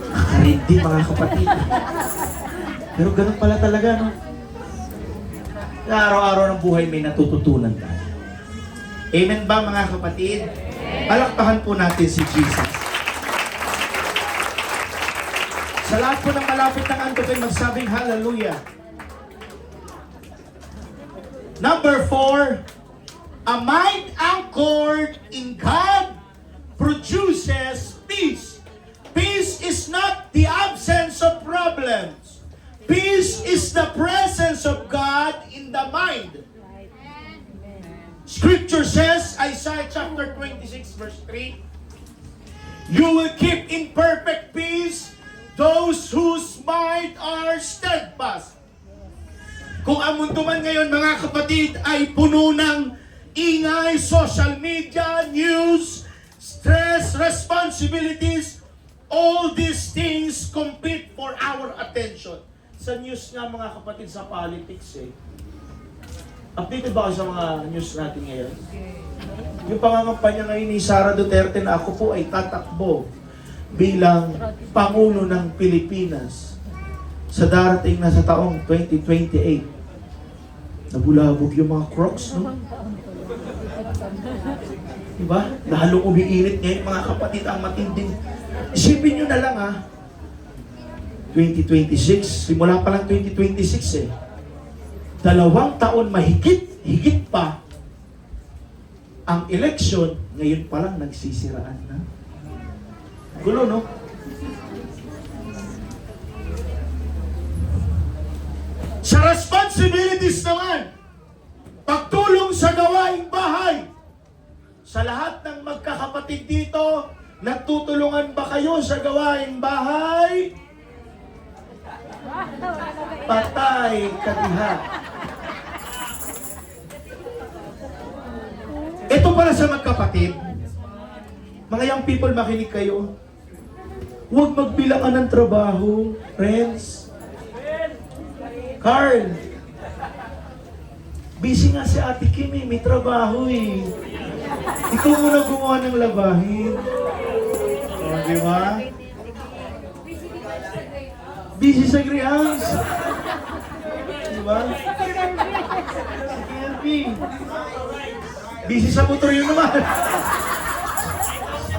Nakarindi mga kapatid. Pero ganun pala talaga, no? Na araw-araw ng buhay may natututunan tayo. Amen ba mga kapatid? Palakpakan po natin si Jesus. Sa lahat po ng malapit ng antok ay magsabing hallelujah. Number 4, a mind anchored in God produces peace. Peace is not the absence of problems. Peace is the presence of God in the mind. Scripture says, Isaiah chapter 26 verse 3, you will keep in perfect peace those whose mind are steadfast. Kung ang mundo man ngayon mga kapatid ay puno ng ingay, social media, news, stress, responsibilities, all these things compete for our attention. Sa news nga mga kapatid, sa politics updated ba kayo sa mga news natin ngayon? Yung pangangampanya ngayon ni Sara Duterte na ako po ay tatakbo bilang Pangulo ng Pilipinas sa darating na sa taong 2028. Nabulabog yung mga crocs, no? Diba? Lalong umiinit ngayon mga kapatid ang matinding. Isipin nyo na lang 2026, simula pa lang 2026 2 taon higit pa ang eleksyon, ngayon pa lang nagsisiraan na. Gulo, no? Sa responsibilities naman, pagtulong sa gawaing bahay. Sa lahat ng magkakapatid dito, nagtutulungan ba kayo sa gawaing bahay? Patay katiha. Ito para sa magkapatid. Mga young people, makinig kayo. Huwag magbilangan ng trabaho, friends. Carl, busy nga si Ate Kim may trabaho Ikaw muna gumawa ng labahin. Di ba? Busy sa Grihangs. Di ba? Si KLP. Busy sa motor yun naman.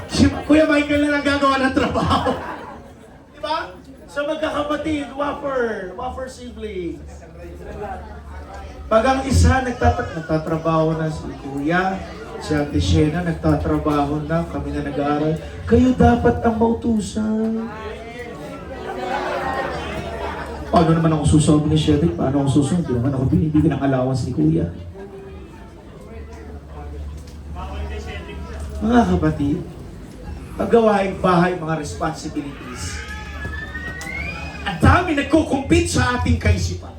Si Kuya Michael na nagagawa ng trabaho. Di ba? Sa magkakapatid, wafer siblings. Pag ang isa nagtatrabaho na si Kuya, si Ate Shena nagtatrabaho na, kami na nag-aaral, kayo dapat ang mautusan. Paano naman ako susunod ni Shena? Paano ako susunod? Di naman ako binibigyan ng allowance ni Kuya. Mga kapatid, paggawaing bahay, mga responsibilities. Ang dami nagko-compete sa ating kaisipan.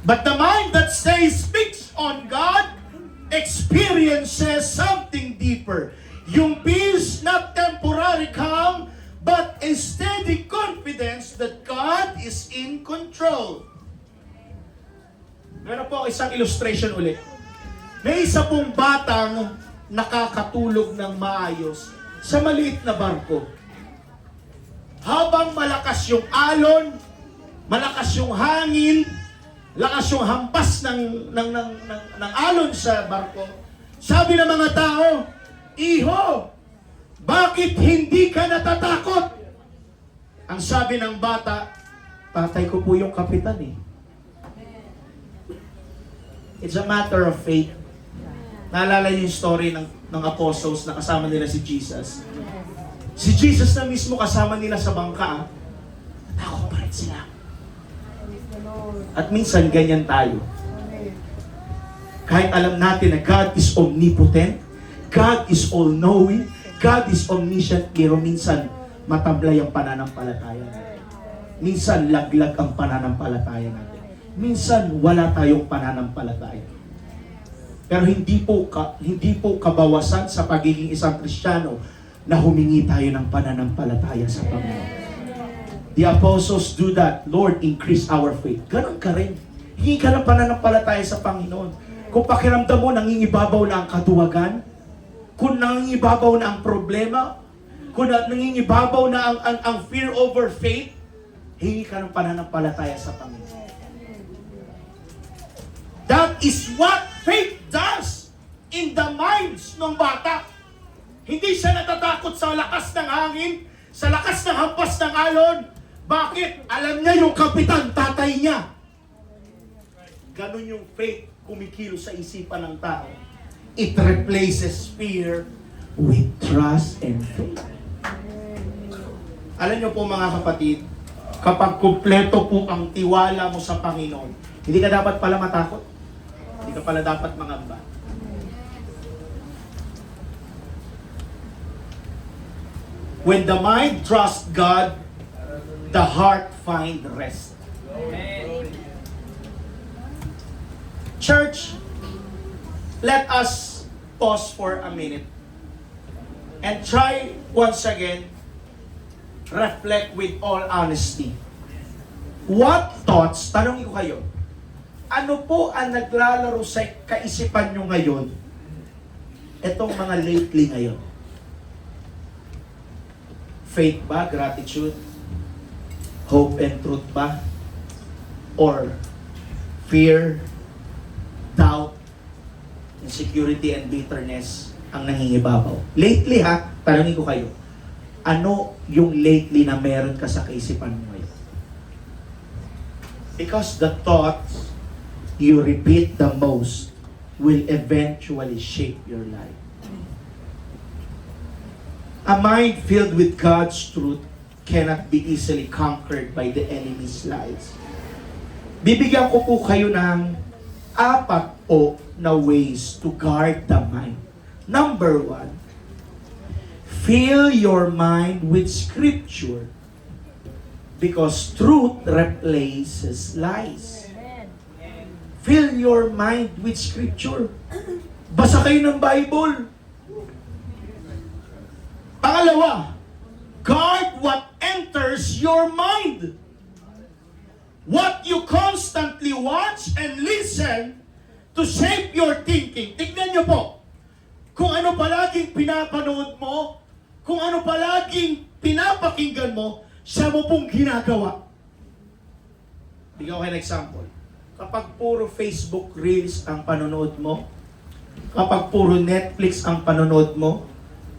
But the mind that stays fixed on God experiences something deeper. Yung peace, not temporary calm, but a steady confidence that God is in control. Meron po isang illustration ulit. May isa pong batang nakakatulog ng maayos sa maliit na barko. Habang malakas yung alon, malakas yung hangin, lakas yung hampas ng alon sa barko, sabi ng mga tao, "Iho, bakit hindi ka natatakot?" Ang sabi ng bata, "Tatay ko po yung kapitan eh." It's a matter of faith. Naalala niyo yung story ng apostles na kasama nila si Jesus. Si Jesus na mismo kasama nila sa bangka. Natakot pa rin sila. At minsan ganyan tayo. Kahit alam natin na God is omnipotent, God is all-knowing, God is omniscient, pero minsan matablay ang pananampalataya natin. Minsan laglag ang pananampalataya natin. Minsan wala tayong pananampalataya. Pero hindi po kabawasan sa pagiging isang Kristiyano na humingi tayo ng pananampalataya sa Panginoon. The apostles do that. Lord, increase our faith. Ganon ka rin. Hingi ka ng pananampalataya sa Panginoon. Kung pakiramdam mo, nangingibabaw na ang katuwagan, kung nangingibabaw na ang problema, kung nangingibabaw na ang fear over faith, hingi ka ng pananampalataya sa Panginoon. That is what faith does in the minds ng bata. Hindi siya natatakot sa lakas ng hangin, sa lakas ng hampas ng alon. Bakit? Alam niya yung kapitan, tatay niya. Ganun yung faith kumikilo sa isipan ng tao. It replaces fear with trust and faith. Alam niyo po mga kapatid, kapag kumpleto po ang tiwala mo sa Panginoon, hindi ka dapat pala matakot. Hindi ka pala dapat mangamba. When the mind trusts God, the heart finds rest. Amen. Church, let us pause for a minute and try once again reflect with all honesty. What thoughts, tanongin ko kayo, ano po ang naglalaro sa kaisipan nyo ngayon etong mga lately ngayon? Faith ba? Gratitude? Hope and truth ba? Or fear, doubt, insecurity and bitterness ang nangingibabaw? Lately ha, tanongin ko kayo, ano yung lately na meron ka sa kaisipan mo ngayon? Because the thoughts you repeat the most will eventually shape your life. A mind filled with God's truth cannot be easily conquered by the enemy's lies. Bibigyan ko po kayo ng 4 po na ways to guard the mind. Number 1, fill your mind with Scripture because truth replaces lies. Fill your mind with Scripture. Basa kayo ng Bible. Pangalawa, guard what enters your mind. What you constantly watch and listen to shape your thinking. Tignan niyo po, kung ano palaging pinapanood mo, kung ano palaging pinapakinggan mo, siya mo pong ginagawa. Bigyan ko kayo ng example. Kapag puro Facebook Reels ang panonood mo, kapag puro Netflix ang panonood mo,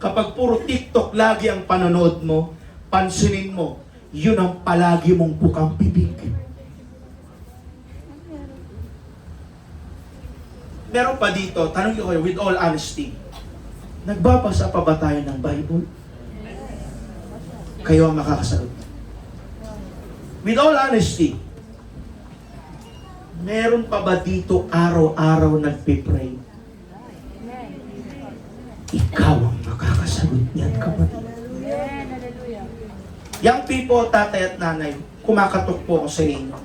kapag puro TikTok lagi ang panonood mo, pansinin mo, yun ang palagi mong bukang bibig. Meron pa dito, tanong ko kayo with all honesty, nagbabasa pa ba tayo ng Bible? Kayo ang makakasagot. With all honesty, meron pa ba dito araw-araw nagpipray? Ikaw ang makakasagot niyan, kapatid. Young people, tatay at nanay, kumakatok po ako sa inyo.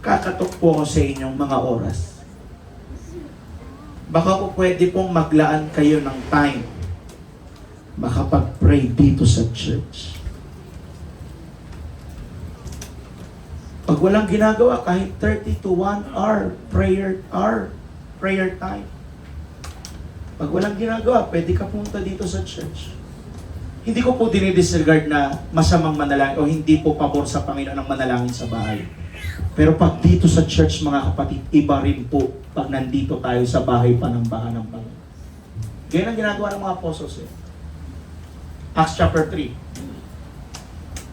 kakatok po ako sa inyong mga oras. Baka po pwede pong maglaan kayo ng time makapag-pray dito sa church. Pag walang ginagawa, kahit 30 to 1 hour, prayer time. Pag walang ginagawa, pwede ka punta dito sa church. Hindi ko po dinidisregard na masamang manalangin o hindi po pabor sa Panginoon ang manalangin sa bahay. Pero pag dito sa church, mga kapatid, iba rin po pag nandito tayo sa bahay panambahan ng Panginoon. Ganyan ang ginagawa ng mga apostles eh. Acts chapter 3.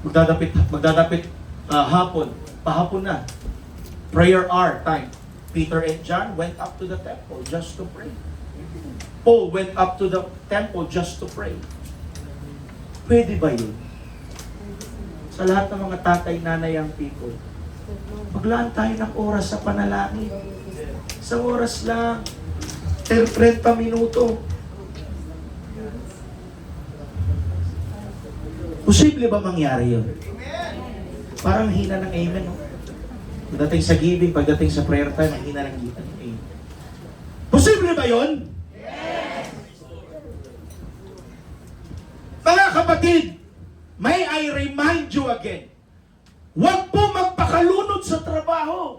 Magdadapit pahapon na. Prayer hour time. Peter and John went up to the temple just to pray. Paul went up to the temple just to pray. Pwede ba yun? Sa lahat ng mga tatay, nanay, ang people, maglaan tayo ng oras sa panalangin. Sa oras lang. 30 minuto. Posible ba mangyari yun? Parang hina ng amen, no? Pagdating sa giving, pagdating sa prayer time, ang hina ng amen. Posible ba yun? Yes! Mga kapatid, may I remind you again, huwag po magpakalunod sa trabaho.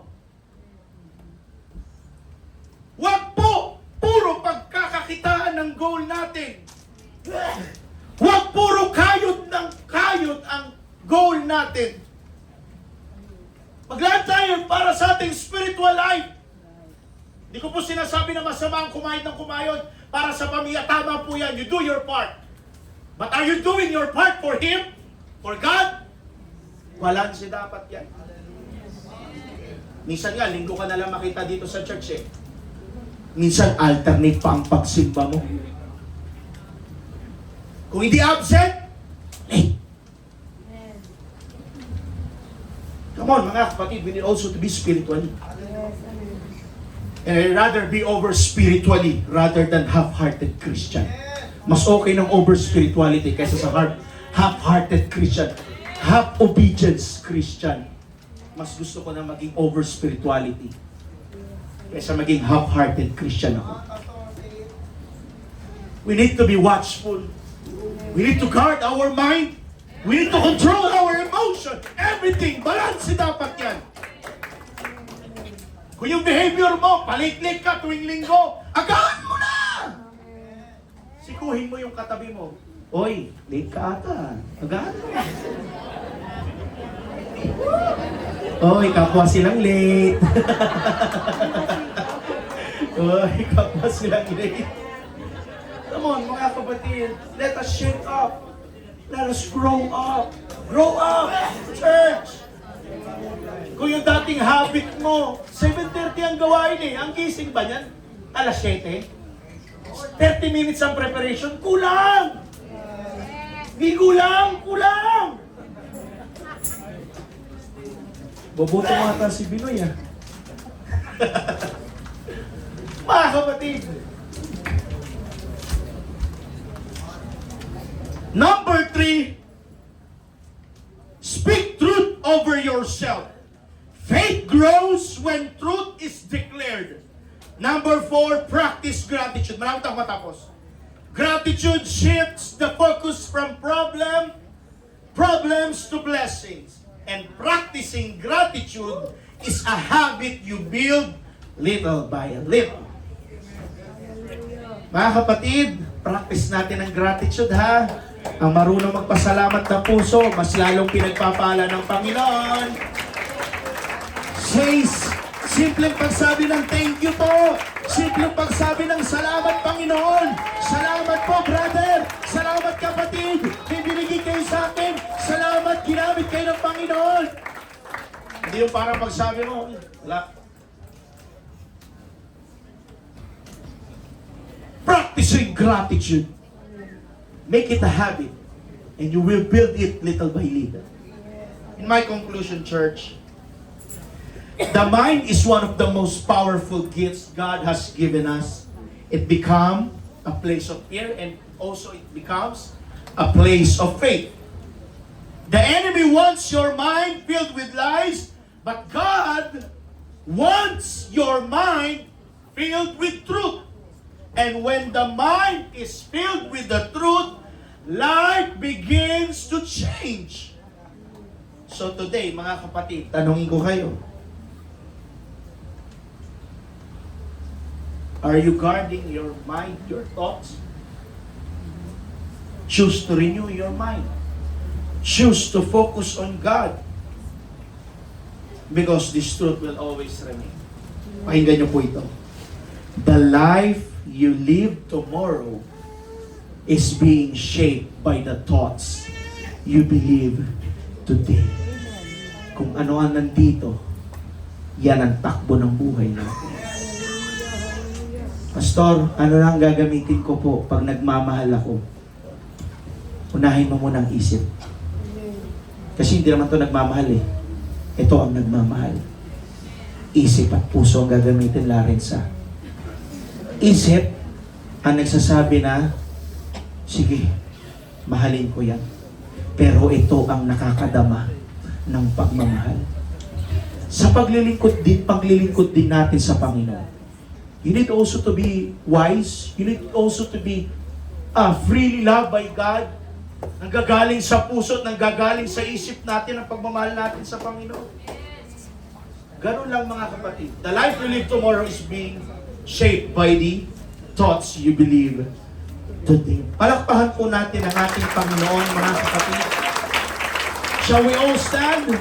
Huwag po puro pagkakakitaan ng goal natin. Huwag puro kayod ang goal natin. Maglaan tayo para sa ating spiritual life. Hindi ko po sinasabi na masama ang kumayod ng kumayod para sa pamilya. Tama po yan. You do your part. But are you doing your part for Him? For God? Balanse dapat yan. Minsan nga, linggo ka na lang makita dito sa church eh. Minsan, alternate pa ang pagsimba mo. Kung hindi absent, late. Come on, mga kapatid, we need also to be spiritually. And I'd rather be over spiritually rather than half-hearted Christian. Mas okay ng over spirituality kaysa sa half-hearted Christian. Half-obedience Christian. Mas gusto ko na maging over spirituality kaysa maging half-hearted Christian ako. We need to be watchful. We need to guard our mind. We need to control our emotion. Everything. Balance dapat yan. Kung yung behavior mo, paliklik ka tuwing linggo, agahan mo na! Sikuhin mo yung katabi mo. Oy, late ka ata. Agahan mo. Oy, kapwa silang late. Oy, kapwa silang late. Come on, mga kapatid. Let us shake up. Let us grow up. Grow up, church. Kung yung dating habit mo, 7:30 ang gawain eh. Ang gising ba niyan? Alas 7? 30 minutes ang preparation. Kulang! Di kulang! Kulang! Boboto mata si Binoy ah. Mga kapatid. Number 3, speak truth over yourself. Faith grows when truth is declared. Number 4, practice gratitude. Marami tayong matapos. Gratitude shifts the focus from problems to blessings. And practicing gratitude is a habit you build little by little. Mga kapatid, practice natin ang gratitude ha. Ang marunong magpasalamat na puso, mas lalong pinagpapala ng Panginoon. Says, simpleng pagsabi ng thank you po. Simpleng pagsabi ng salamat Panginoon. Salamat po brother. Salamat kapatid. Binigay kayo sa akin. Salamat, ginamit kayo ng Panginoon. Hindi yung parang pagsabi mo, wala. Practicing gratitude. Make it a habit. And you will build it little by little. In my conclusion, church, the mind is one of the most powerful gifts God has given us. It becomes a place of fear and also it becomes a place of faith. The enemy wants your mind filled with lies, but God wants your mind filled with truth. And when the mind is filled with the truth, life begins to change. So today, mga kapatid, tanungin ko kayo, are you guarding your mind, your thoughts? Choose to renew your mind. Choose to focus on God. Because this truth will always remain. Pakinggan niyo po ito. The life you live tomorrow is being shaped by the thoughts you believe today. Kung ano ang nandito, yan ang takbo ng buhay natin. Pastor, ano lang gagamitin ko po pag nagmamahal ako? Unahin mo muna ang isip. Kasi hindi naman ito nagmamahal eh. Ito ang nagmamahal. Isip at puso ang gagamitin larin sa isip ang nagsasabi na, sige, mahalin ko yan. Pero ito ang nakakadama ng pagmamahal. Sa paglilingkod din natin sa Panginoon. You need also to be wise. You need also to be freely loved by God. Nanggagaling sa puso at nanggagaling sa isip natin ang pagmamahal natin sa Panginoon. Ganun lang mga kapatid. The life we live tomorrow is being shaped by the thoughts you believe today. Palakpahan po natin ang ating Panginoon, mga kapatid. Shall we all stand?